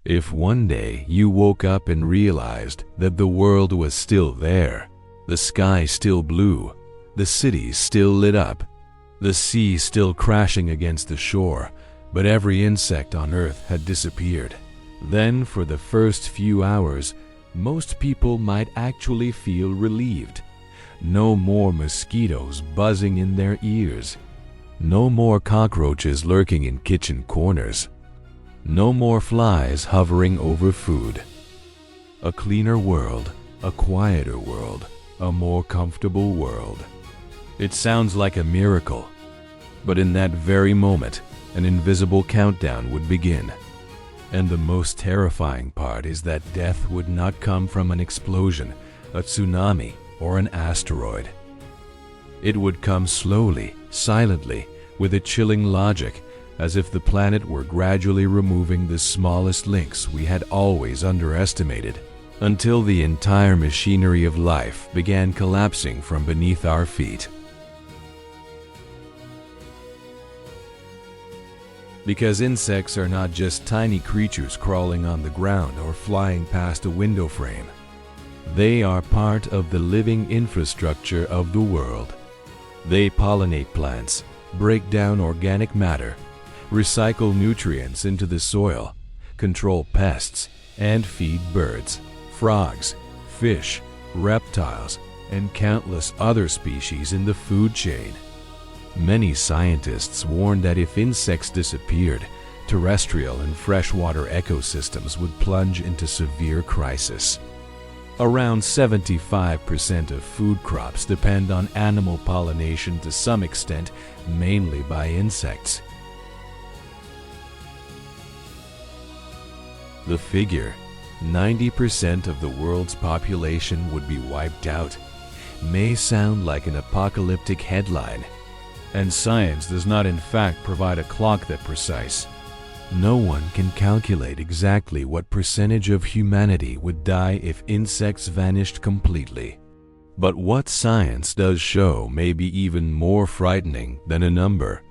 If one day you woke up and realized that the world was still there, the sky still blue, the cities still lit up, the sea still crashing against the shore, but every insect on Earth had disappeared, then for the first few hours, most people might actually feel relieved. No more mosquitoes buzzing in their ears. No more cockroaches lurking in kitchen corners. No more flies hovering over food. A cleaner world, a quieter world, a more comfortable world. It sounds like a miracle, but in that very moment, an invisible countdown would begin. And the most terrifying part is that death would not come from an explosion, a tsunami, or an asteroid. It would come slowly, silently, with a chilling logic, as if the planet were gradually removing the smallest links we had always underestimated, until the entire machinery of life began collapsing from beneath our feet. Because insects are not just tiny creatures crawling on the ground or flying past a window frame. They are part of the living infrastructure of the world. They pollinate plants, break down organic matter, recycle nutrients into the soil, control pests, and feed birds, frogs, fish, reptiles, and countless other species in the food chain. Many scientists warn that if insects disappeared, terrestrial and freshwater ecosystems would plunge into severe crisis. Around 75% of food crops depend on animal pollination to some extent, mainly by insects. The figure, 90% of the world's population would be wiped out, may sound like an apocalyptic headline. And science does not in fact provide a clock that precise. No one can calculate exactly what percentage of humanity would die if insects vanished completely. But what science does show may be even more frightening than a number.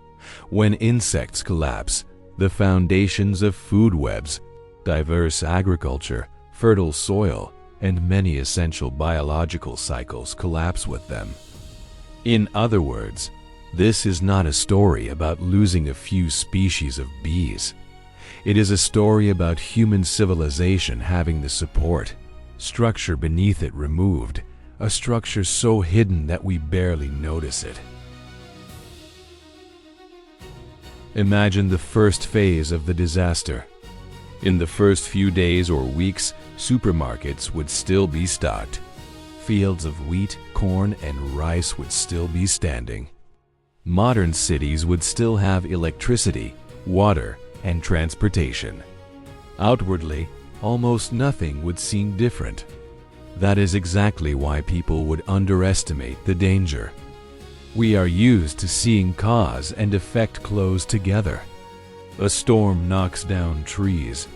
When insects collapse, the foundations of food webs, diverse agriculture, fertile soil, and many essential biological cycles collapse with them. In other words, this is not a story about losing a few species of bees. It is a story about human civilization having the support, structure beneath it removed, a structure so hidden that we barely notice it. Imagine the first phase of the disaster. In the first few days or weeks, supermarkets would still be stocked. Fields of wheat, corn, and rice would still be standing. Modern cities would still have electricity, water, and transportation. Outwardly, almost nothing would seem different. That is exactly why people would underestimate the danger. We are used to seeing cause and effect close together. A storm knocks down trees.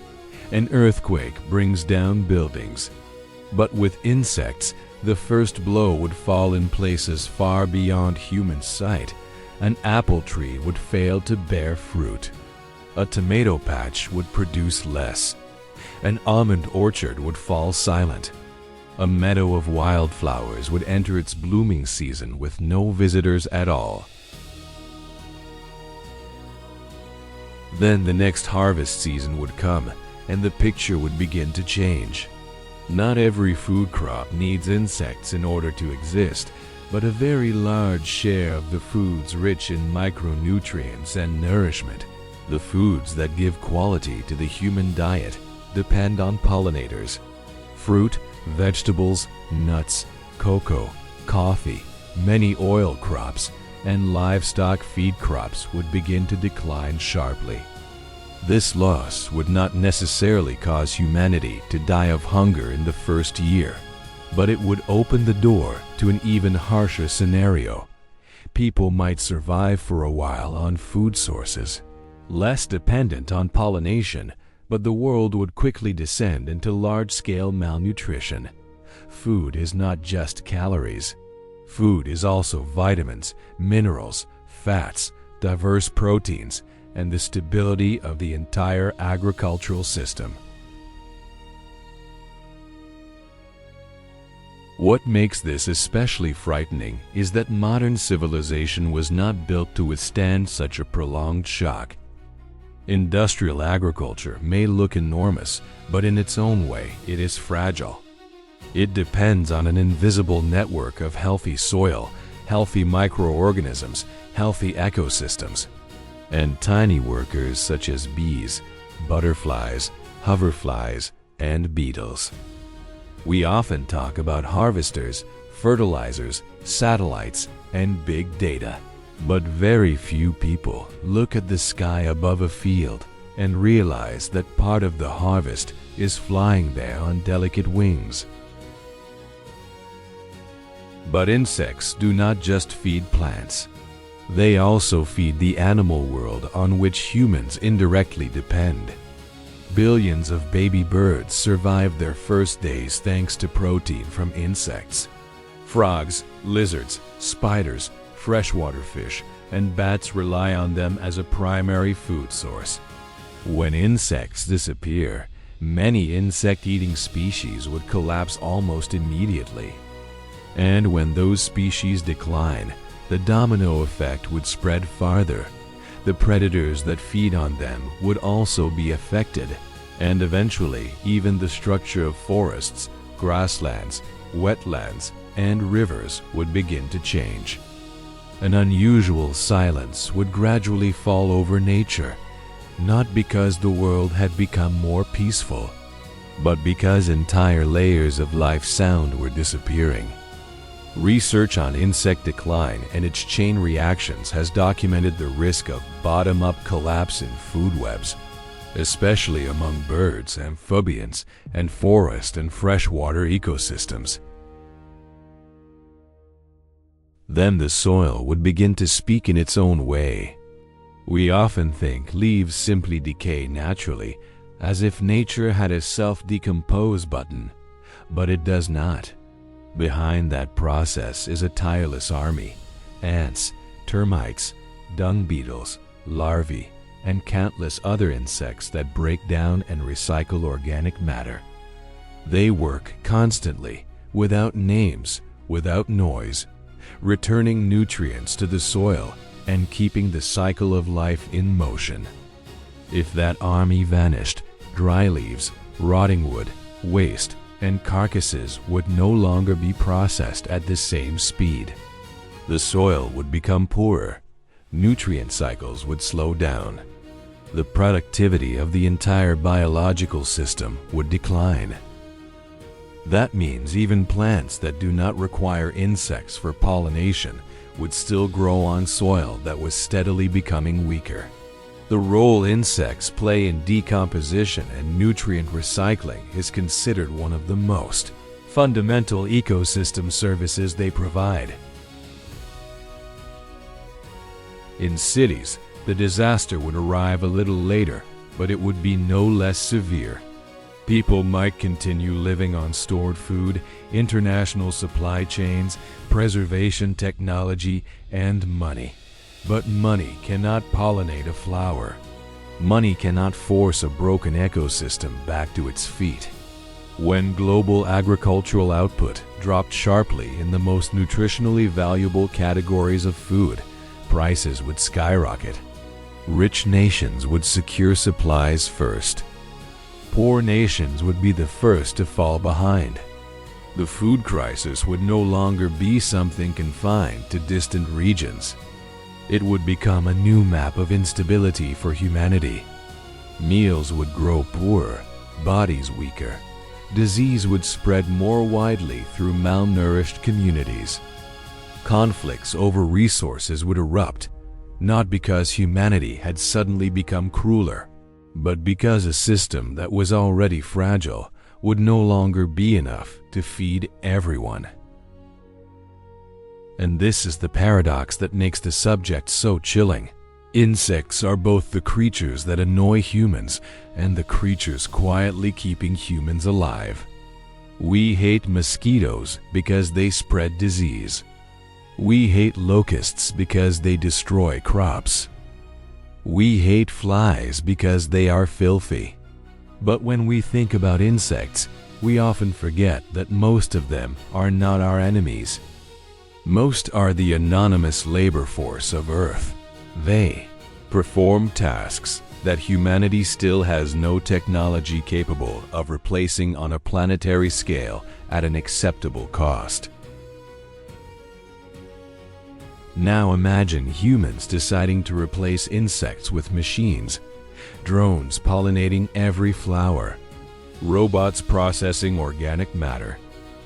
An earthquake brings down buildings. But with insects, the first blow would fall in places far beyond human sight. An apple tree would fail to bear fruit. A tomato patch would produce less. An almond orchard would fall silent. A meadow of wildflowers would enter its blooming season with no visitors at all. Then the next harvest season would come, and the picture would begin to change. Not every food crop needs insects in order to exist, but a very large share of the foods rich in micronutrients and nourishment, the foods that give quality to the human diet, depend on pollinators. Fruit, vegetables, nuts, cocoa, coffee, many oil crops, and livestock feed crops would begin to decline sharply. This loss would not necessarily cause humanity to die of hunger in the first year, but it would open the door to an even harsher scenario. People might survive for a while on food sources, less dependent on pollination, but the world would quickly descend into large-scale malnutrition. Food is not just calories. Food is also vitamins, minerals, fats, diverse proteins, and the stability of the entire agricultural system. What makes this especially frightening is that modern civilization was not built to withstand such a prolonged shock. Industrial agriculture may look enormous, but in its own way, it is fragile. It depends on an invisible network of healthy soil, healthy microorganisms, healthy ecosystems, and tiny workers such as bees, butterflies, hoverflies, and beetles. We often talk about harvesters, fertilizers, satellites, and big data. But very few people look at the sky above a field and realize that part of the harvest is flying there on delicate wings. But insects do not just feed plants. They also feed the animal world on which humans indirectly depend. Billions of baby birds survive their first days thanks to protein from insects. Frogs, lizards, spiders, freshwater fish, and bats rely on them as a primary food source. When insects disappear, many insect-eating species would collapse almost immediately. And when those species decline, the domino effect would spread farther. The predators that feed on them would also be affected, and eventually even the structure of forests, grasslands, wetlands, and rivers would begin to change. An unusual silence would gradually fall over nature, not because the world had become more peaceful, but because entire layers of life sound were disappearing. Research on insect decline and its chain reactions has documented the risk of bottom-up collapse in food webs, especially among birds, amphibians, and forest and freshwater ecosystems. Then the soil would begin to speak in its own way. We often think leaves simply decay naturally, as if nature had a self-decompose button, but it does not. Behind that process is a tireless army: ants, termites, dung beetles, larvae, and countless other insects that break down and recycle organic matter. They work constantly, without names, without noise, returning nutrients to the soil and keeping the cycle of life in motion. If that army vanished, dry leaves, rotting wood, waste, and carcasses would no longer be processed at the same speed. The soil would become poorer, nutrient cycles would slow down, the productivity of the entire biological system would decline. That means even plants that do not require insects for pollination would still grow on soil that was steadily becoming weaker. The role insects play in decomposition and nutrient recycling is considered one of the most fundamental ecosystem services they provide. In cities, the disaster would arrive a little later, but it would be no less severe. People might continue living on stored food, international supply chains, preservation technology, and money. But money cannot pollinate a flower. Money cannot force a broken ecosystem back to its feet. When global agricultural output dropped sharply in the most nutritionally valuable categories of food, prices would skyrocket. Rich nations would secure supplies first. Poor nations would be the first to fall behind. The food crisis would no longer be something confined to distant regions. It would become a new map of instability for humanity. Meals would grow poorer, bodies weaker. Disease would spread more widely through malnourished communities. Conflicts over resources would erupt, not because humanity had suddenly become crueler, but because a system that was already fragile would no longer be enough to feed everyone. And this is the paradox that makes the subject so chilling. Insects are both the creatures that annoy humans and the creatures quietly keeping humans alive. We hate mosquitoes because they spread disease. We hate locusts because they destroy crops. We hate flies because they are filthy. But when we think about insects, we often forget that most of them are not our enemies. Most are the anonymous labor force of Earth. They perform tasks that humanity still has no technology capable of replacing on a planetary scale at an acceptable cost. Now imagine humans deciding to replace insects with machines, drones pollinating every flower, robots processing organic matter,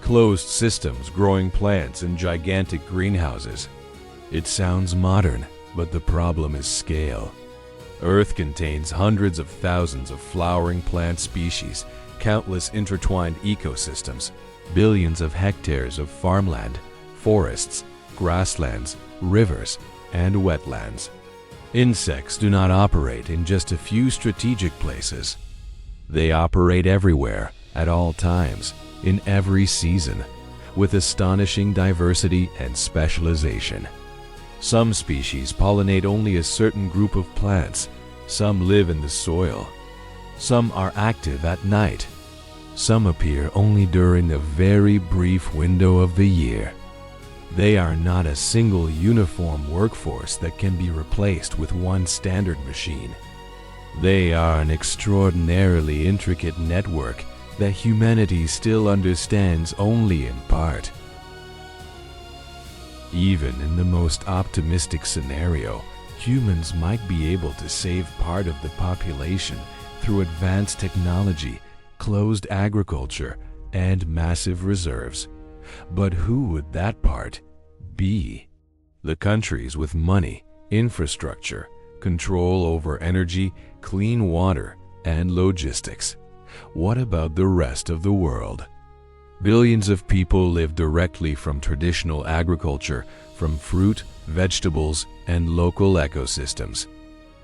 closed systems growing plants in gigantic greenhouses. It sounds modern, but the problem is scale. Earth contains hundreds of thousands of flowering plant species, countless intertwined ecosystems, billions of hectares of farmland, forests, grasslands, rivers, and wetlands. Insects do not operate in just a few strategic places. They operate everywhere, at all times, in every season, with astonishing diversity and specialization. Some species pollinate only a certain group of plants. Some live in the soil. Some are active at night. Some appear only during a very brief window of the year. They are not a single uniform workforce that can be replaced with one standard machine. They are an extraordinarily intricate network that humanity still understands only in part. Even in the most optimistic scenario, humans might be able to save part of the population through advanced technology, closed agriculture, and massive reserves. But who would that part be? The countries with money, infrastructure, control over energy, clean water, and logistics. What about the rest of the world? Billions of people live directly from traditional agriculture, from fruit, vegetables, and local ecosystems.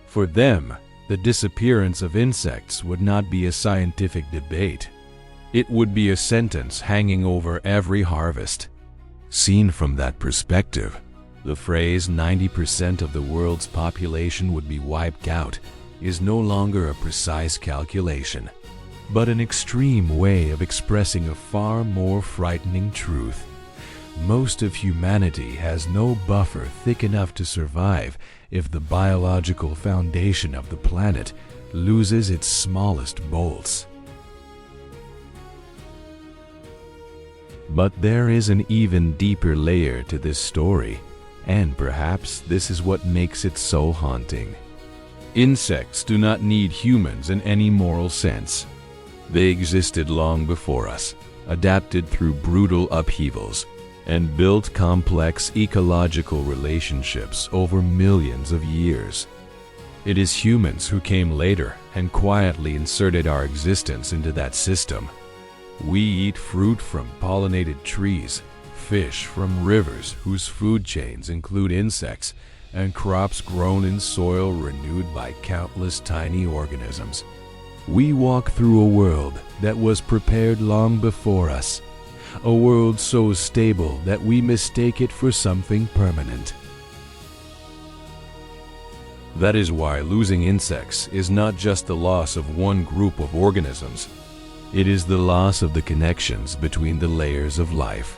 For them, the disappearance of insects would not be a scientific debate. It would be a sentence hanging over every harvest. Seen from that perspective, the phrase 90% of the world's population would be wiped out is no longer a precise calculation, but an extreme way of expressing a far more frightening truth. Most of humanity has no buffer thick enough to survive if the biological foundation of the planet loses its smallest bolts. But there is an even deeper layer to this story, and perhaps this is what makes it so haunting. Insects do not need humans in any moral sense. They existed long before us, adapted through brutal upheavals, and built complex ecological relationships over millions of years. It is humans who came later and quietly inserted our existence into that system. We eat fruit from pollinated trees, fish from rivers whose food chains include insects, and crops grown in soil renewed by countless tiny organisms. We walk through a world that was prepared long before us, a world so stable that we mistake it for something permanent. That is why losing insects is not just the loss of one group of organisms. It is the loss of the connections between the layers of life.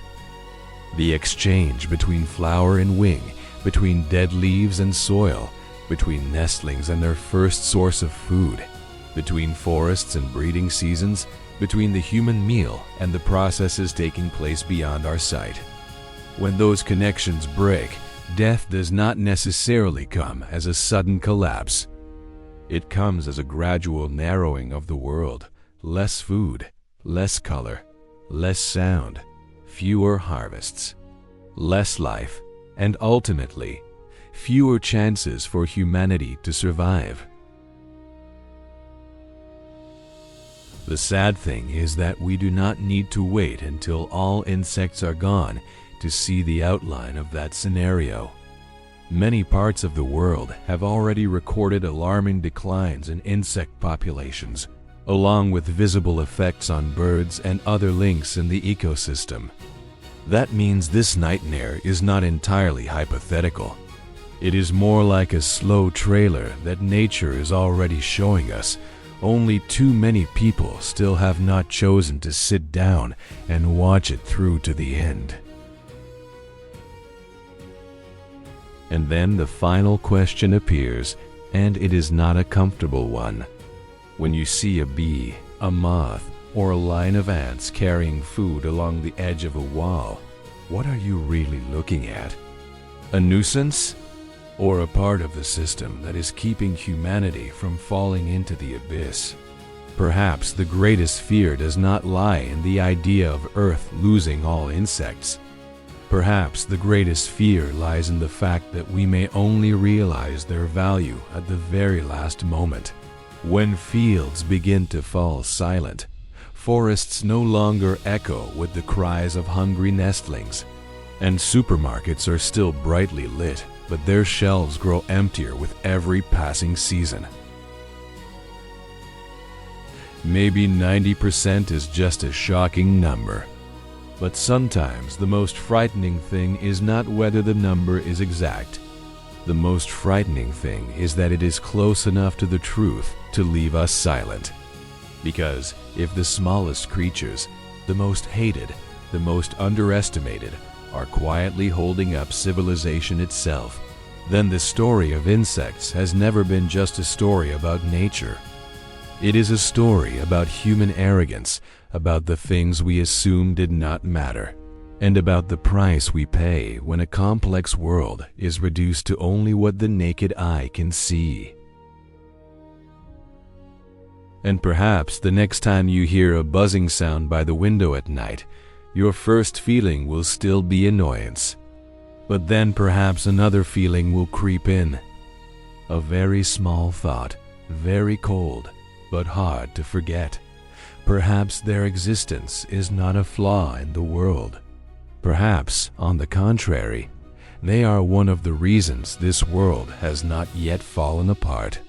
The exchange between flower and wing, between dead leaves and soil, between nestlings and their first source of food, between forests and breeding seasons, between the human meal and the processes taking place beyond our sight. When those connections break, death does not necessarily come as a sudden collapse. It comes as a gradual narrowing of the world. Less food, less color, less sound, fewer harvests, less life, and ultimately, fewer chances for humanity to survive. The sad thing is that we do not need to wait until all insects are gone to see the outline of that scenario. Many parts of the world have already recorded alarming declines in insect populations, along with visible effects on birds and other links in the ecosystem. That means this nightmare is not entirely hypothetical. It is more like a slow trailer that nature is already showing us, Only too many people still have not chosen to sit down and watch it through to the end. And then the final question appears, and it is not a comfortable one. When you see a bee, a moth, or a line of ants carrying food along the edge of a wall, what are you really looking at? A nuisance? Or a part of the system that is keeping humanity from falling into the abyss? Perhaps the greatest fear does not lie in the idea of Earth losing all insects. Perhaps the greatest fear lies in the fact that we may only realize their value at the very last moment. When fields begin to fall silent, forests no longer echo with the cries of hungry nestlings, and supermarkets are still brightly lit, but their shelves grow emptier with every passing season. Maybe 90% is just a shocking number. But sometimes the most frightening thing is not whether the number is exact. The most frightening thing is that it is close enough to the truth to leave us silent. Because if the smallest creatures, the most hated, the most underestimated, are quietly holding up civilization itself, then the story of insects has never been just a story about nature. It is a story about human arrogance, about the things we assume did not matter, and about the price we pay when a complex world is reduced to only what the naked eye can see. And perhaps the next time you hear a buzzing sound by the window at night, your first feeling will still be annoyance. But then perhaps another feeling will creep in. A very small thought, very cold, but hard to forget. Perhaps their existence is not a flaw in the world. Perhaps, on the contrary, they are one of the reasons this world has not yet fallen apart.